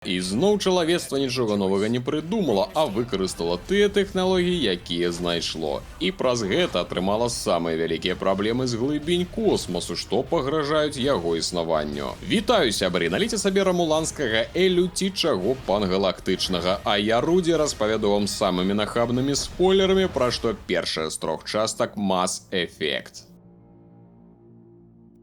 І зноў чалавецтва нічога новага не прыдумала, а выкарыстала тыя тэхналогіі, якія знайшло. І праз гэта атрымала самыя вялікія праблемы з глыбінь космосу, што пагражаюць яго існаванню. Вітаю, сябры, наліце сабе рамуланскага элю ці чаго пангалактычнага, а я Рудзі распавяду вам самымі нахабнымі спойлерамі, пра што першая з 3 частак Mass Effect.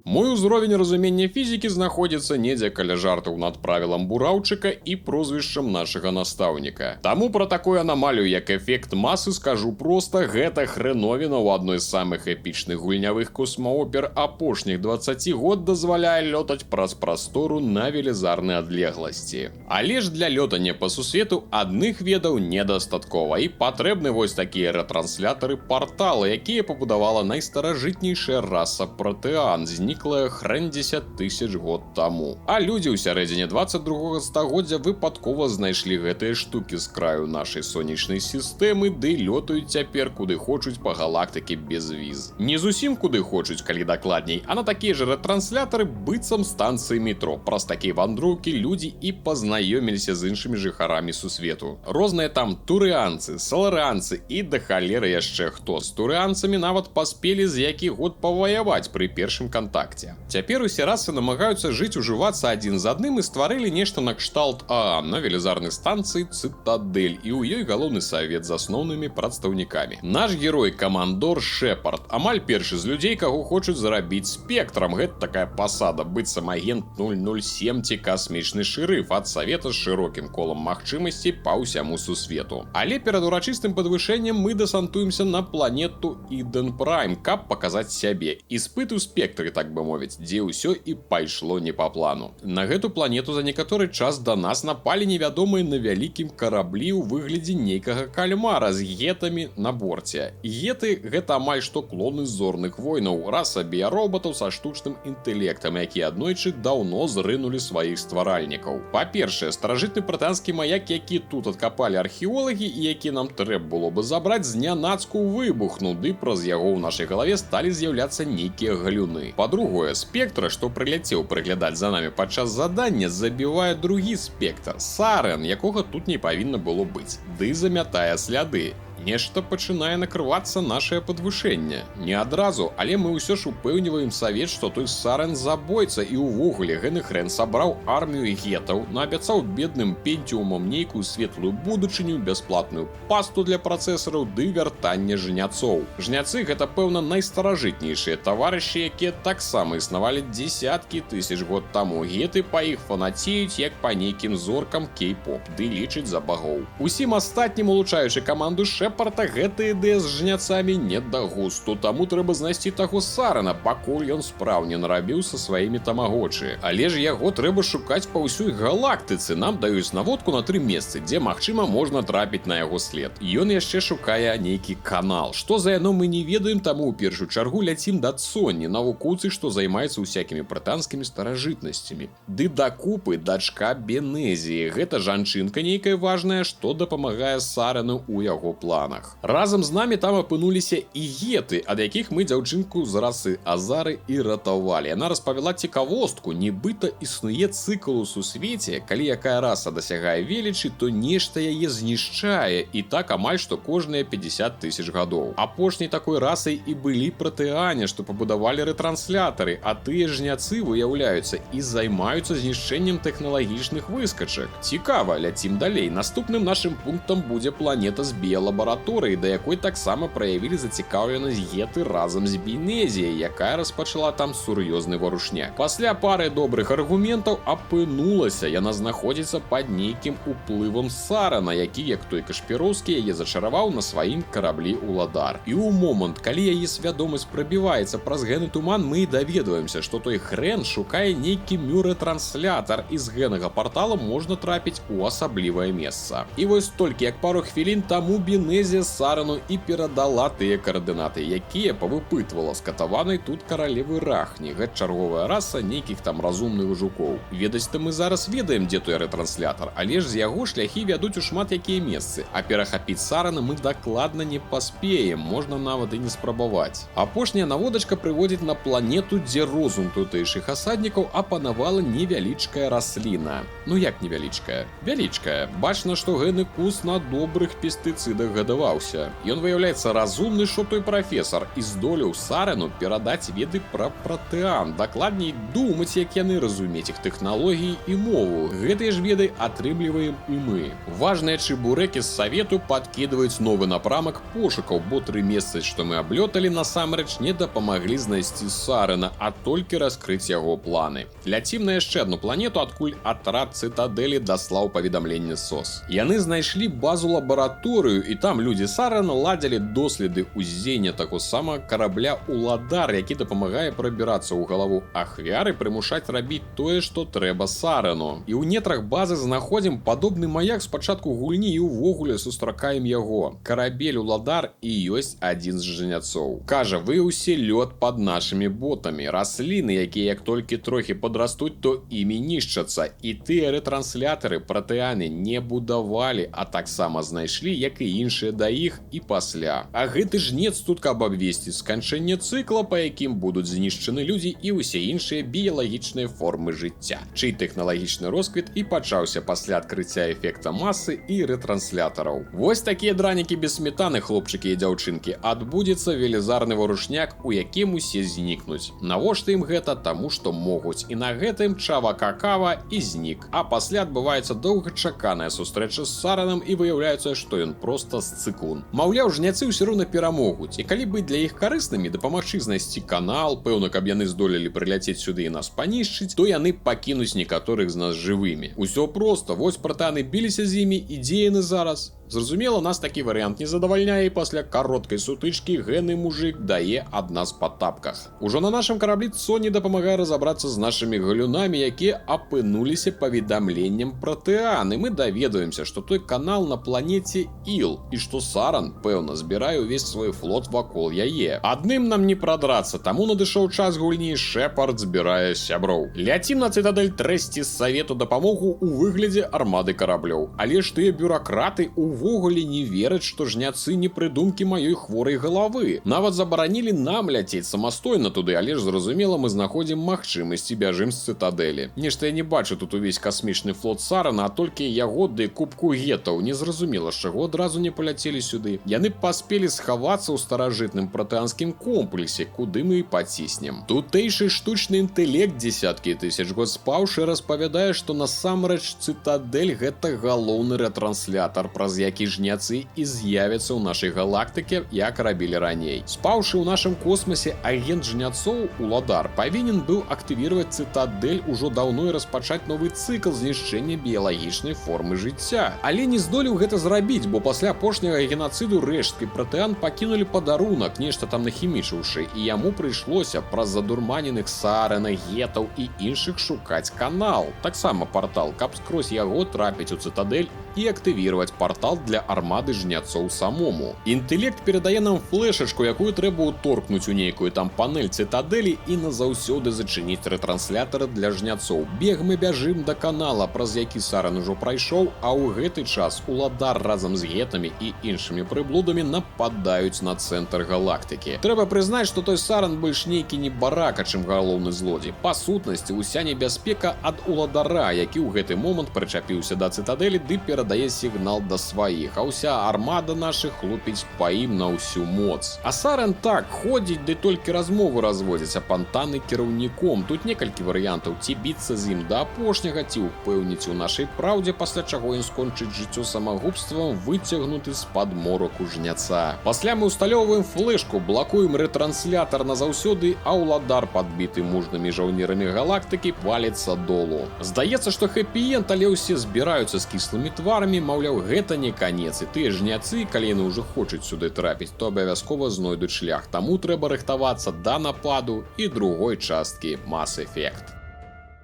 Мой узровень разумення фізікі знаходзіцца недзе каля жартаў над правілам бураўчыка і прозвішчам нашага настаўніка. Таму пра такую анамалію, як эфект масы, скажу проста, гэта хрэновіна ў адной з самых эпічных гульнявых космаопер апошніх 20 год дазваляе лётаць праз прастору на велізарнай адлегласці. Але ж для лётання па сусвету адных ведаў недастаткова, і патрэбны вось такія ретранслятары партала, якія пабудавала найстаражытнейшая раса протэан, хрен 10 000 год таму. А людзі ў сярэдзіне 22 стагоддзя выпадкова знайшлі гэтыя штукі з краю нашай сонечнай сістэмы, ды лётаюць цяпер куды хочуць па галактыке без віз. Не зусім куды хочуць, калі дакладней, а на такія ж ретранслятары быццам станцыі метро. Праз такія вандроўкі людзі і пазнаёміліся з іншымі жыхарамі сусвету. Розныя там турыанцы, саларыанцы і да халеры яшчэ хто. З турыанцамі нават паспелі з які год паваяваць пры першым кантакце. Цяпер усе расы намагаюцца жыць, ужывацца адзін з адным і стварылі нешта накшталт АА на велізарнай станцыі Цытадэль, і ў ёй галоўны савет з асноўнымі прадстаўнікамі. Наш герой камандор Шепард, амаль першы з людзей, каго хочуць зарабіць спектрам. Гэта такая пасада, быццам агент 007 ці касмічны шэрыф ад савета з шырокім колам магчымасцей па ўсяму сусвету. Але перад урачыстым падвышэннем мы дасантуемся на планету Иден Прайм, каб паказаць сябе. Іспыт у спектры, так бы мовіць, дзе ўсё і пайшло не па плану. На гэту планету за некаторы час да нас напалі невядомыя на вялікім караблі ў выглядзе нейкага кальмара з гетамі на борце. Геты — гэта амаль што клоны зорных войнаў, раса біяробатаў са штучным інтэлектам, якія аднойчы даўно зрынулі сваіх стваральнікаў. Па-першае, старажытны пратанскі маяк, які тут адкапалі археолагі і які нам трэба было бы забраць, знянацку выбухнуў, ды праз яго ў нашай галаве сталі з'яўляцца нейкія галюны. Па-другое, спектра, што прыляцеў прыглядаць за намі падчас задання, забівае другі спектр, Сарэн, якога тут не павінна было быць, ды замятае сляды. Нешта пачынае накрывацца нашае падвышэнне. Не адразу, але мы ўсё ж упэўніваем савет, што той Сарэн забойца, і ўвогуле гэны хрен сабраў армію гетаў, наабяцаў бедным пентіумам нейкую светлую будучыню, бясплатную пасту для працэсараў ды вяртанне жняцоў. Жняцы — гэта, пэўна, найстаражытнейшыя таварышы, якія таксама існавалі дзесяткі тысяч год таму. Геты па іх фанацеюць, як па нейкім зоркам кей-поп, ды лічаць за багоў. Усім астатнім, улучаючы каманду Шепарда, гэта ідэя з жняцамі не да густу, таму трэба знайсці таго Сарана, пакуль ён спраў не нарабіў са сваімі тамагочы. Але ж яго трэба шукаць па ўсёй галактыцы. Нам даюць наводку на 3 месцы, дзе, магчыма, можна трапіць на яго след. Ён яшчэ шукае нейкі канал. Што за яно мы не ведаем, таму ў першую чаргу ляцім да Цонні, навукоўцы, што займаецца усякімі брытанскімі старажытнасцямі. Ды дакупы дачка Бенезіі. Гэта жанчынка нейкая важная, што дапамагае Сарану ў яго планах. Разам з намі там апынуліся і геты, ад якіх мы дзяўчынку з расы Азары і ратавалі. Яна распавяла цікавостку, нібыта існуе цыкл у сусвеце, калі якая раса дасягае велічы, то нешта яе знішчае, і так амаль што кожныя 50 000 гадоў. Апошняй такой расай і былі протэане, што пабудавалі ретранслятары, а тыя жняцы, выяўляюцца, і займаюцца знішчэннем тэхналагічных выскачак. Цікава, ляцім далей. Наступным нашым пунктам будзе планета з біялабараторыі, да якой таксама праявілі зацікаўленасць геты разам з Бенезіяй, якая распачала там сур'ёзны варушняк. Пасля пары добрых аргументаў апынулася, яна знаходзіцца пад нейкім уплывам Сарана, які, як той Кашпіроўскі, яе зачараваў на сваім караблі Уладар. І ў момант, калі яе свядомасць прабіваецца праз гэны туман, мы даведваемся, што той хрен шукае нейкі мюрэтранслятар, і з гэнага партала можна трапіць у асаблівае месца. І вось толькі як пару хвілін таму Бенезія Сілезія Сарану і перадала тыя каардынаты, якія павыпытвала з катаванай тут каралевы Рахні. Гэта чарговая раса нейкіх там разумных жукоў. Ведаць-то мы зараз ведаем, дзе той рэтранслятар, але ж з яго шляхі вядуць у шмат якія месцы, а перахапіць Сарана мы дакладна не паспеем, можна нават і не спрабаваць. Апошняя наводачка прыводзіць на планету, дзе розум тутэйшых асаднікаў апанавала невялічкая расліна. Ну як невялічкая? Вялічкая. Бачна, што гэны кус на добрых пестыцыдах гадаваўся. Ён выяўляецца разумны, што той прафесар, і здолеў Сарану перадаць веды пра пратэан, дакладней думаць, як яны разумець іх тэхналогіі і мову. Гэтыя ж веды атрымліваем і мы. Важныя чебурекі з савету падкідваюць новы напрамак пошукаў, бо 3 месяцы, што мы аблёталі, насамрэч не дапамаглі знайсці Сарана, а толькі раскрыць яго планы. Ляцім на яшчэ адну планету, адкуль атрад цытадэлі даслаў паведамленне СОС. Яны знайшлі базу-лабараторыю, і там людзі Сарана ладзілі доследы ўздзеяння таго самага карабля «Уладар», які дапамагае прабірацца ў галаву ахвяры, прымушаць рабіць тое, што трэба Сарану. І ў нетрах базы знаходзім падобны маяк з пачатку гульні і ўвогуле сустракаем яго. Карабель «Уладар» і ёсць адзін з жняцоў. Кажа, вы ўсе лёд пад нашымі ботамі. Расліны, якія як толькі трохі падрастуць, то імі нішчацца. І тыя рэтранслятары пратэаны не будавалі, а таксама знайшлі, як і іншыя да іх і пасля. А гэты жнец тут каб абвесціць сканчэнне цыкла, па якім будуць знішчаны людзі і ўсе іншыя біялагічныя формы жыцця, чый тэхналагічны росквіт і пачаўся пасля адкрыцця эфекта масы і рэтранслятараў. Вось такія дранікі без сметаны, хлопчыкі і дзяўчынкі, адбудзецца велізарны варушняк, у якім усе знікнуць. Навошта ім гэта? Таму што могуць. І на гэтым чава-какава і знік. А пасля адбываецца доўгачаканая сустрэча з Сараном і выяўляецца, што ён проста сцыкун. Маўляў, жняцы ўсё роўна перамогуць. І калі быць для іх карыснымі, дапамагчы знайсці канал, пэўна, каб яны здолелі прыляцець сюды і нас панішчыць, то яны пакінуць некаторых з нас жывымі. Усё проста, вось пратэаны біліся з імі, і дзе яны зараз? Зразумела, нас такі варыянт не задавальняе, і пасля кароткай сутычкі гэны мужик дае ад нас па тапках. Ужо на нашым караблі Соні дапамагае разабрацца з нашымі галюнамі, якія апынуліся паведамленнем пратэан, і мы даведваемся, што той канал на планеце Іл, і што Саран, пэўна, збірае ўвесь свой флот вакол яе. Адным нам не прадрацца, таму надышоў час гульні, Шэпард збірае сяброў. Ляцім на цытадэль трэсці з савету дапамогу ў выглядзе армады караблёў. Але ж тыя бюракраты увогуле не вераць, што жняцы не прыдумкі маёй хворай галавы. Нават забаранілі нам ляцець самастойна туды, але ж зразумела, мы знаходзім магчымасць і бяжым з цытадэлі. Нешта я не бачу тут увесь касмічны флот Сарана, а толькі яго ды кубку гетаў. Незразумела, з чаго адразу не паляцелі сюды. Яны паспелі схавацца ў старажытным пратэанскім комплексе, куды мы і паціснем. Тутэйшы штучны інтэлект дзесяткі тысяч год спаўшы распавядае, што насамрэч цытадэль гэта галоўны рэтранслятар, праз які жняцы і з'явяцца ў нашай галактыке, як рабілі раней. Спаўшы ў нашым космосе, агент жняцоў «Уладар» павінен быў актывіраваць цытадэль ужо даўно і распачаць новы цыкл знішчэння біялагічнай формы жыцця. Але не здолеў гэта зрабіць, бо пасля апошняга генацыду рэшткі пратэан пакінулі падарунак, нешта там нахімічыўшы, і яму прыйшлося праз задурманеных Сарана, гетаў і іншых шукаць канал. Таксама партал, каб скрозь яго трапіць у цытадэль і актывіраваць партал для армады жняцоў самому. Інтэлект перадае нам флешачку, якую трэба ўторкнуць у нейкую там панель цытадэлі і назаўсёды зачыніць рэтранслятары для жняцоў. Бег мы бяжым да канала, праз які Саран ужо прайшоў, а ў гэты час Уладар разам з гетамі і іншымі прыблудамі нападаюць на цэнтр галактыкі. Трэба прызнаць, што той Саран больш нейкі не барака, чым галоўны злодзей. Па сутнасці, уся небяспека ад Уладара, які ў гэты момант прычапіўся да цытадэлі ды перадае сігнал да сваіх, а ўся армада нашых хлопіць па ім на ўсю моц. А Саран так ходзіць, ды толькі размовы разводзяць, а пантаны кіраўніком. Тут некалькі варыянтаў: ці біцца з ім да апошняга, ці ўпэўніць у нашай праўдзе, пасля чаго ён скончыць жыццё самагубствам, выцягнуты з-пад мороку жняца. Пасля мы ўсталёўваем флешку, блакуем рэтранслятар назаўсёды, а Уладар, падбіты мужнымі жаўнерамі галактыкі, валіцца долу. Здаецца, што хэпі-энд, але ўсе збіраюцца з кіслымі тварамі, маўляў, гэта не канец, і тыя жняцы, калі яны ўжо хочуць сюды трапіць, то абавязкова знойдуць шлях. Таму трэба рыхтавацца да нападу і другой часткі Mass Effect.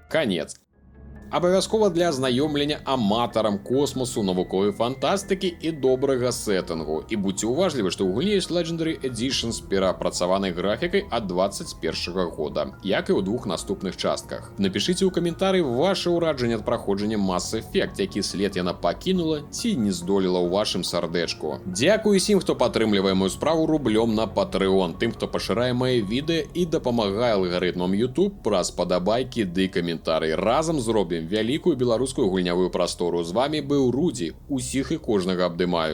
Канец. Абавязкова для азнаёмлення аматарам космосу, навуковай фантастыкі і добрага сеттынгу. І будьце уважлівы, што ў гульні ёсць Legendary Edition з перапрацаванай графікай ад 21 года, як і ў двух наступных частках. Напішыце ў каментары ваше ўражанне ад праходжання Mass Effect, які след яна пакінула ці не здолела ў вашым сардэчку. Дзякую усім, хто падтрымлівае мою справу рублём на Patreon, тым, хто пашырае мае відэа і дапамагае алгарытмам YouTube праз падабайкі ды каментары. Разам зробім вялікую беларускую гульнявую прастору. З вами быў Рудзі. Усіх і кожнага абдымаю.